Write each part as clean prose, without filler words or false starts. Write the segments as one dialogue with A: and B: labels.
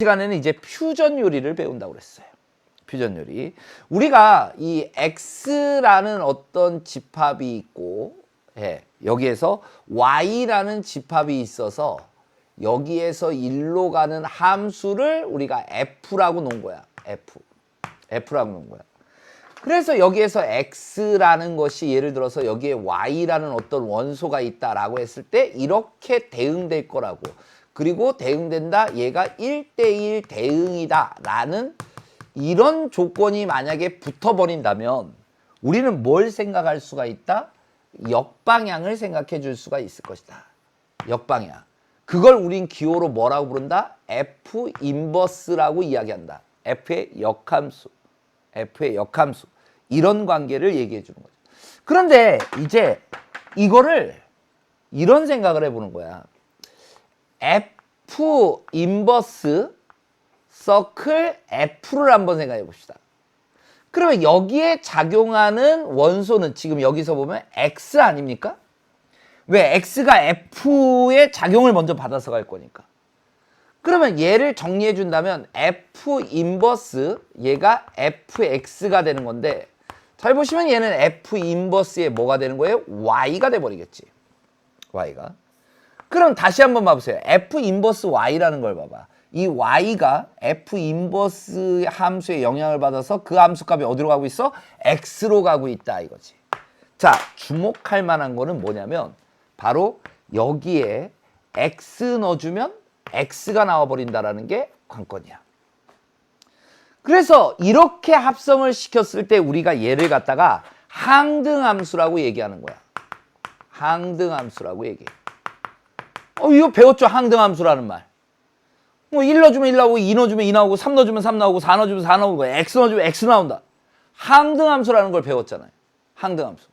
A: 시간에는 이제 퓨전 요리를 배운다고 그랬어요. 퓨전 요리. 우리가 이 x라는 어떤 집합이 있고, 여기에서 y라는 집합이 있어서 여기에서 1로 가는 함수를 우리가 f라고 놓은 거야. f라고 놓은 거야. 그래서 여기에서 x라는 것이 예를 들어서 여기에 y라는 어떤 원소가 있다라고 했을 때 이렇게 대응될 거라고. 그리고 대응된다. 얘가 1대1 대응이다. 라는 이런 조건이 만약에 붙어버린다면 우리는 뭘 생각할 수가 있다? 역방향을 생각해 줄 수가 있을 것이다. 역방향. 그걸 우린 기호로 뭐라고 부른다? F 인버스라고 이야기한다. F의 역함수. F의 역함수. 이런 관계를 얘기해 주는 거죠. 그런데 이제 이거를 이런 생각을 해보는 거야. F 인버스 서클 F를 한번 생각해 봅시다. 그러면 여기에 작용하는 원소는 지금 여기서 보면 X 아닙니까? 왜? X가 F의 작용을 먼저 받아서 갈 거니까. 그러면 얘를 정리해 준다면 F 인버스 얘가 FX가 되는 건데 잘 보시면 얘는 F 인버스의 뭐가 되는 거예요? Y가 돼버리겠지. Y가. 그럼 다시 한번 봐보세요. F 인버스 Y라는 걸 봐봐. 이 Y가 F 인버스 함수의 영향을 받아서 그 함수 값이 어디로 가고 있어? X로 가고 있다 이거지. 자, 주목할 만한 거는 뭐냐면 바로 여기에 X 넣어주면 X가 나와버린다라는 게 관건이야. 그래서 이렇게 합성을 시켰을 때 우리가 얘를 갖다가 항등함수라고 얘기하는 거야. 항등함수라고 얘기해. 이거 배웠죠? 항등함수라는 말. 뭐 1 넣어주면 1 나오고 2 넣어주면 2 나오고 3 넣어주면 3 나오고 4 넣어주면 4 나오고 X 넣어주면 X 나온다. 항등함수라는 걸 배웠잖아요. 항등함수.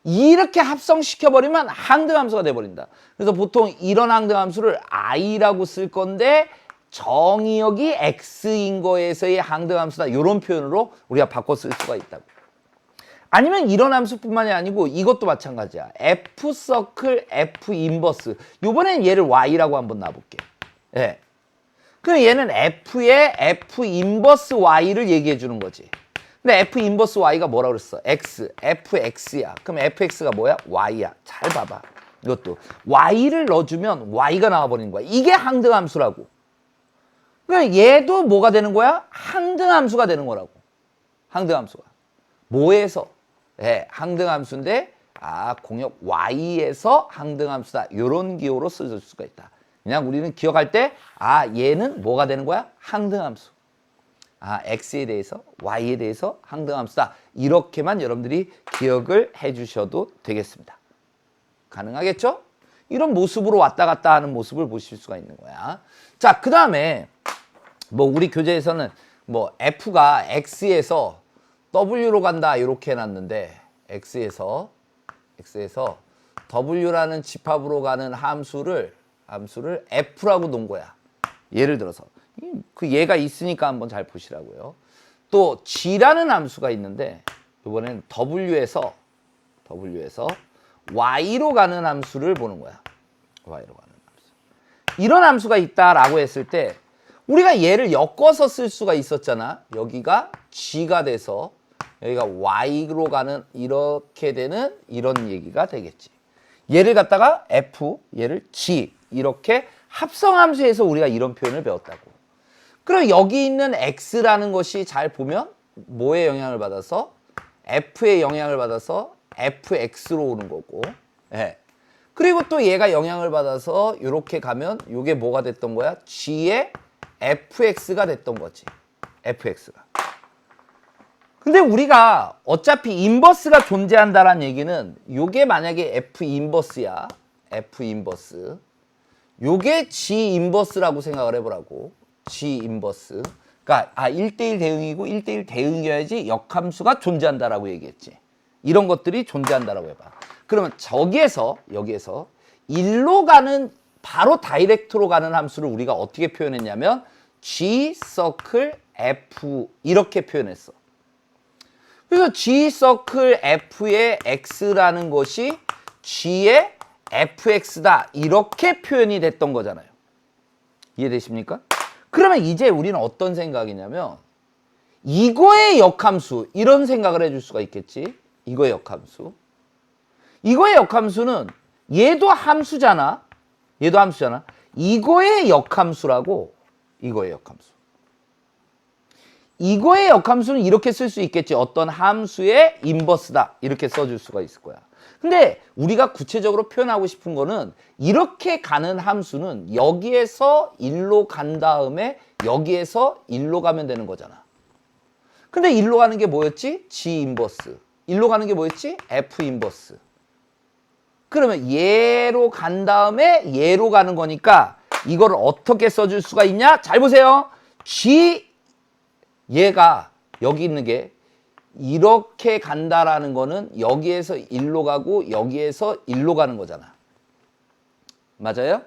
A: 이렇게 합성시켜버리면 항등함수가 돼버린다. 그래서 보통 이런 항등함수를 I라고 쓸 건데 정의역이 X인 거에서의 항등함수다. 이런 표현으로 우리가 바꿔 쓸 수가 있다고. 아니면 이런 함수뿐만이 아니고 이것도 마찬가지야. F 서클 F 인버스. 이번엔 얘를 Y라고 한번 놔볼게. 예. 그럼 얘는 F의 F 인버스 Y를 얘기해 주는 거지. 근데 F 인버스 Y가 뭐라 그랬어? X, FX야. 그럼 FX가 뭐야? Y야. 잘 봐봐. 이것도. Y를 넣어주면 Y가 나와버리는 거야. 이게 항등함수라고. 그러니까 얘도 뭐가 되는 거야? 항등함수가 되는 거라고. 항등함수가. 뭐에서? 항등함수인데 공역 Y에서 항등함수다. 이런 기호로 쓸 수가 있다. 그냥 우리는 기억할 때 얘는 뭐가 되는 거야? 항등함수. X에 대해서 Y에 대해서 항등함수다. 이렇게만 여러분들이 기억을 해주셔도 되겠습니다. 가능하겠죠? 이런 모습으로 왔다 갔다 하는 모습을 보실 수가 있는 거야. 자, 그 다음에 뭐 우리 교재에서는 뭐 F가 X에서 W로 간다 이렇게 해놨는데 X에서 W라는 집합으로 가는 함수를 F라고 놓은 거야. 예를 들어서 그 얘가 있으니까 한번 잘 보시라고요. 또 G라는 함수가 있는데 이번에는 W에서 Y로 가는 함수를 보는 거야. Y로 가는 함수. 이런 함수가 있다라고 했을 때 우리가 얘를 엮어서 쓸 수가 있었잖아. 여기가 G가 돼서 여기가 Y로 가는 이렇게 되는 이런 얘기가 되겠지. 얘를 갖다가 F, 얘를 G 이렇게 합성함수에서 우리가 이런 표현을 배웠다고. 그럼 여기 있는 X라는 것이 잘 보면 뭐의 영향을 받아서? F의 영향을 받아서 FX로 오는 거고. 그리고 또 얘가 영향을 받아서 이렇게 가면 이게 뭐가 됐던 거야? G의 FX가 됐던 거지. FX가. 근데 우리가 어차피 인버스가 존재한다는 얘기는 요게 만약에 F 인버스야. F 인버스. 요게 G 인버스라고 생각을 해보라고. G 인버스. 그러니까 1대1 대응이고 1대1 대응이어야지 역함수가 존재한다라고 얘기했지. 이런 것들이 존재한다라고 해봐. 그러면 여기에서 1로 가는 바로 다이렉트로 가는 함수를 우리가 어떻게 표현했냐면 G 서클 F 이렇게 표현했어. 그래서 G 서클 F의 X라는 것이 G의 FX다. 이렇게 표현이 됐던 거잖아요. 이해되십니까? 그러면 이제 우리는 어떤 생각이냐면 이거의 역함수 이런 생각을 해줄 수가 있겠지. 이거의 역함수. 이거의 역함수는 얘도 함수잖아. 얘도 함수잖아. 이거의 역함수라고. 이거의 역함수. 이거의 역함수는 이렇게 쓸 수 있겠지. 어떤 함수의 인버스다. 이렇게 써줄 수가 있을 거야. 근데 우리가 구체적으로 표현하고 싶은 거는 이렇게 가는 함수는 여기에서 1로 간 다음에 여기에서 1로 가면 되는 거잖아. 근데 1로 가는 게 뭐였지? G 인버스. 1로 가는 게 뭐였지? F 인버스. 그러면 얘로 간 다음에 얘로 가는 거니까 이걸 어떻게 써줄 수가 있냐? 잘 보세요. G 얘가 여기 있는 게 이렇게 간다라는 거는 여기에서 1로 가고 여기에서 1로 가는 거잖아. 맞아요?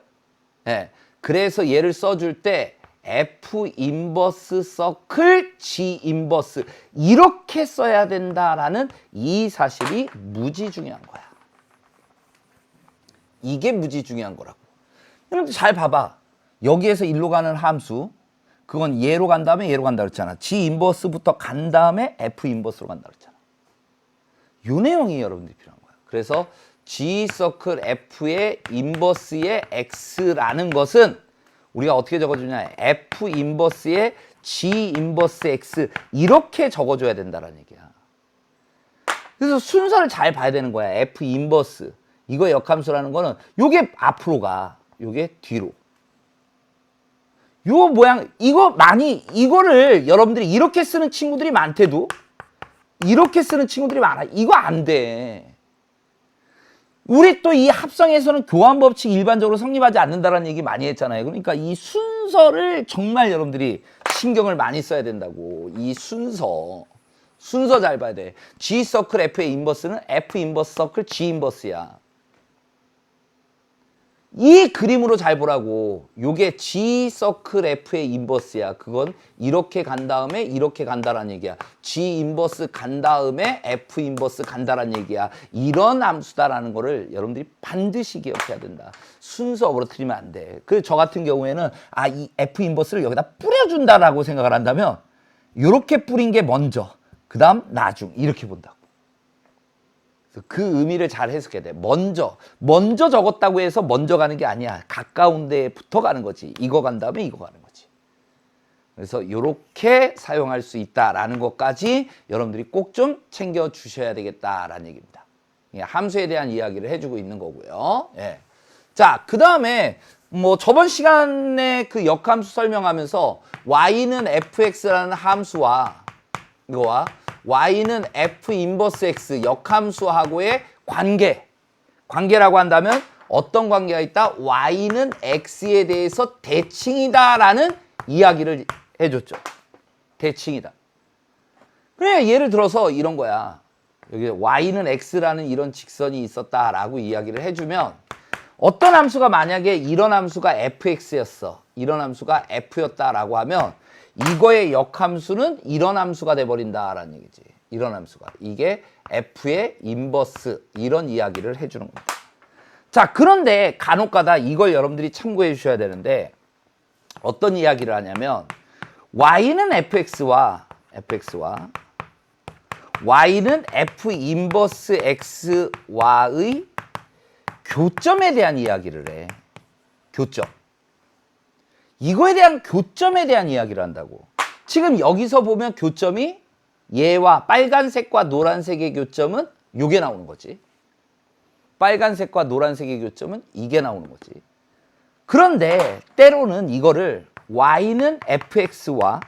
A: 네. 그래서 얘를 써줄 때 F 인버스 서클 G 인버스 이렇게 써야 된다라는 이 사실이 무지 중요한 거야. 이게 무지 중요한 거라고. 여러분들 잘 봐봐. 여기에서 1로 가는 함수 그건 얘로 간 다음에 얘로 간다 그랬잖아. G 인버스부터 간 다음에 F 인버스로 간다 그랬잖아. 요 내용이 여러분들이 필요한 거야. 그래서 G 서클 F의 인버스의 X라는 것은 우리가 어떻게 적어주냐. F 인버스의 G 인버스 X 이렇게 적어줘야 된다는 얘기야. 그래서 순서를 잘 봐야 되는 거야. F 인버스. 이거 역함수라는 거는 요게 앞으로 가. 요게 뒤로. 요 모양 이거를 여러분들이 이렇게 쓰는 친구들이 많대도 이렇게 쓰는 친구들이 많아. 이거 안 돼. 우리 또 이 합성에서는 교환법칙 일반적으로 성립하지 않는다라는 얘기 많이 했잖아요. 그러니까 이 순서를 정말 여러분들이 신경을 많이 써야 된다고. 이 순서 잘 봐야 돼. G 서클 F의 인버스는 F 인버스 서클 G 인버스야. 이 그림으로 잘 보라고. 요게 G 서클 F의 인버스야. 그건 이렇게 간 다음에 이렇게 간다라는 얘기야. G 인버스 간 다음에 F 인버스 간다라는 얘기야. 이런 함수다라는 거를 여러분들이 반드시 기억해야 된다. 순서로 틀리면 안 돼. 그래서 저 같은 경우에는 이 F 인버스를 여기다 뿌려준다라고 생각을 한다면 요렇게 뿌린 게 먼저, 그 다음 나중 이렇게 본다고. 그 의미를 잘 해석해야 돼. 먼저 적었다고 해서 먼저 가는 게 아니야. 가까운 데에 붙어 가는 거지. 이거 간 다음에 이거 가는 거지. 그래서 이렇게 사용할 수 있다라는 것까지 여러분들이 꼭 좀 챙겨 주셔야 되겠다라는 얘기입니다. 함수에 대한 이야기를 해주고 있는 거고요. 예. 자, 그 다음에 뭐 저번 시간에 그 역함수 설명하면서 y는 fx라는 함수와 이거와 y는 f 인버스 x 역함수하고의 관계라고 한다면 어떤 관계가 있다? y는 x에 대해서 대칭이다라는 이야기를 해줬죠. 대칭이다. 그래, 예를 들어서 이런 거야. 여기 y는 x라는 이런 직선이 있었다라고 이야기를 해주면 어떤 함수가 만약에 이런 함수가 fx였어. 이런 함수가 f였다라고 하면 이거의 역함수는 이런 함수가 돼버린다라는 얘기지. 이런 함수가. 이게 f의 인버스 이런 이야기를 해주는 겁니다. 자, 그런데 간혹가다 이걸 여러분들이 참고해 주셔야 되는데 어떤 이야기를 하냐면 y는 fx와 y는 f 인버스 x와의 교점에 대한 이야기를 해. 교점. 이거에 대한 교점에 대한 이야기를 한다고. 지금 여기서 보면 교점이 얘와 빨간색과 노란색의 교점은 요게 나오는 거지. 빨간색과 노란색의 교점은 이게 나오는 거지. 그런데 때로는 이거를 y는 fx와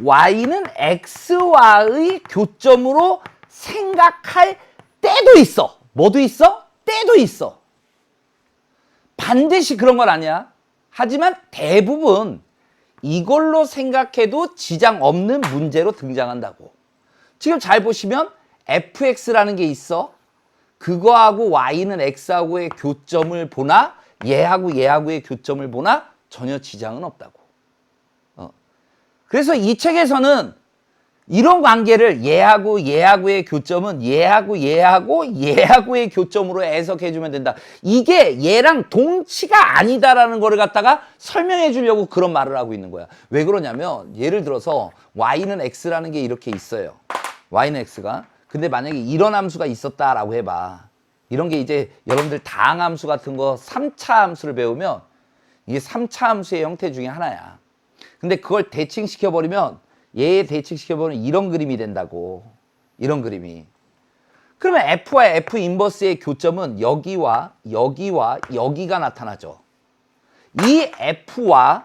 A: y는 x와의 교점으로 생각할 때도 있어. 뭐도 있어? 때도 있어. 반드시 그런 건 아니야. 하지만 대부분 이걸로 생각해도 지장 없는 문제로 등장한다고. 지금 잘 보시면 fx라는 게 있어. 그거하고 y는 x하고의 교점을 보나 얘하고의 교점을 보나 전혀 지장은 없다고. 그래서 이 책에서는 이런 관계를 얘하고의 교점은 얘하고의 교점으로 해석해 주면 된다. 이게 얘랑 동치가 아니다라는 거를 갖다가 설명해 주려고 그런 말을 하고 있는 거야. 왜 그러냐면 예를 들어서 y는 x라는 게 이렇게 있어요. y는 x가. 근데 만약에 이런 함수가 있었다라고 해봐. 이런 게 이제 여러분들 다항함수 같은 거 3차 함수를 배우면 이게 3차 함수의 형태 중에 하나야. 근데 그걸 대칭시켜버리면 얘에 대칭시켜보면 이런 그림이 된다고. 이런 그림이. 그러면 F와 F 인버스의 교점은 여기와 여기가 나타나죠. 이 F와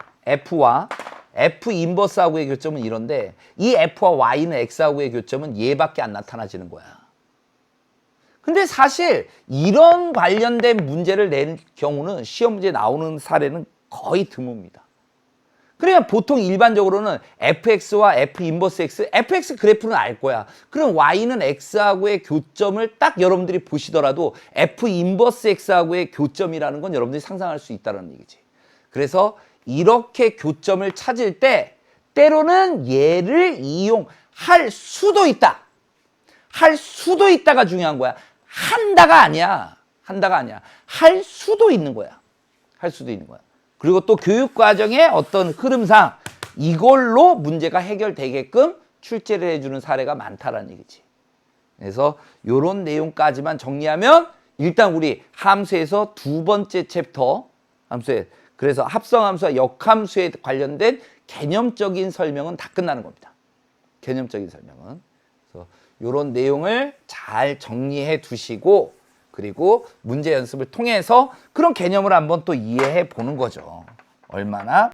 A: F 인버스하고의 교점은 이런데 이 F와 Y는 X하고의 교점은 얘밖에 안 나타나지는 거야. 근데 사실 이런 관련된 문제를 낼 경우는 시험 문제에 나오는 사례는 거의 드뭅니다. 그러니까 보통 일반적으로는 fx와 f 인버스 x, fx 그래프는 알 거야. 그럼 y는 x하고의 교점을 딱 여러분들이 보시더라도 f 인버스 x하고의 교점이라는 건 여러분들이 상상할 수 있다는 얘기지. 그래서 이렇게 교점을 찾을 때 때로는 얘를 이용할 수도 있다. 할 수도 있다가 중요한 거야. 한다가 아니야. 할 수도 있는 거야. 그리고 또 교육과정의 어떤 흐름상 이걸로 문제가 해결되게끔 출제를 해주는 사례가 많다라는 얘기지. 그래서 이런 내용까지만 정리하면 일단 우리 함수에서 두 번째 챕터 그래서 합성함수와 역함수에 관련된 개념적인 설명은 다 끝나는 겁니다. 개념적인 설명은. 그래서 이런 내용을 잘 정리해 두시고 그리고 문제 연습을 통해서 그런 개념을 한번 또 이해해 보는 거죠. 얼마나